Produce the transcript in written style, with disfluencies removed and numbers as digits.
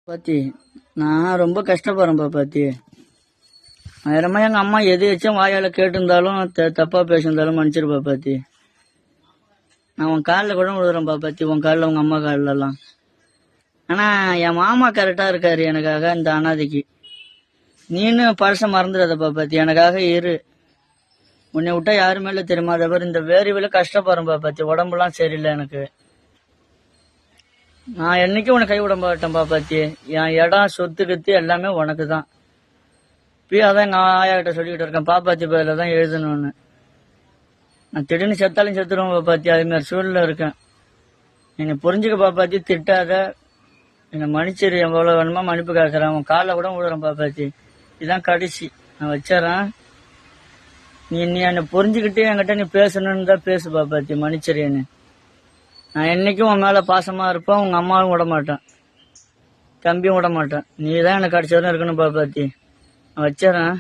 பாத்தி நான் ரொம்ப கஷ்டப்படுறேன் பாத்தி. ஆயிரமா எங்க அம்மா எது வச்சும் வாயால கேட்டிருந்தாலும் தப்பா பேசியிருந்தாலும் மன்னிச்சிருப்பா பாத்தி. நான் உன் காலில் கூட விழுறேன் பாத்தி, உன் காலில் உங்க அம்மா காலில் எல்லாம். ஆனா என் மாமா கரெக்டா இருக்காரு எனக்காக. இந்த அனாதைக்கு நீனு பழச மறந்துடாத பாத்தி, எனக்காக இரு. உன்னை விட்டா யாருமே இல்லை தெரியுமா? அதை பேர் இந்த வேர்வையில கஷ்டப்படுறேன் பாத்தி, உடம்புலாம் சரியில்லை எனக்கு. நான் என்னைக்கும் உனக்கு கை விட மாட்டேன் பாப்பாத்தி. என் இடம் சொத்து கத்து எல்லாமே உனக்கு தான். இப்பயே அதான் எங்க ஆயா கிட்ட சொல்லிக்கிட்டு இருக்கேன், பாப்பாத்தி பேர்ல தான் எழுதணும்னு. நான் திடீர்னு செத்தாலும் செத்துருவேன் பாப்பாத்தி, அது மாதிரி சூழ்நிலை இருக்கேன். என்னை புரிஞ்சுக்க பாப்பாத்தி, திட்டாத. என்னை மன்னிச்சிரு, எவ்வளவு வேணுமா மன்னிப்பு கேட்கறேன். உன் காலில் கூட விடுறேன் பாப்பாத்தி. இதுதான் கடைசி, நான் வச்சிடறேன். நீ என்னை புரிஞ்சுக்கிட்டு என்கிட்ட நீ பேசணும்னு தான் பேசு பாப்பாத்தி, மன்னிச்சிரு என்ன. நான் என்னைக்கும் உன் மேல பாசமா இருப்பேன். உங்க அம்மாவும் விட மாட்டேன், தம்பியும் விட மாட்டேன். நீ தான் எனக்கு கடைசி வரையும் இருக்கணும் பாப்பாத்தி. நான் வச்சிடறேன்.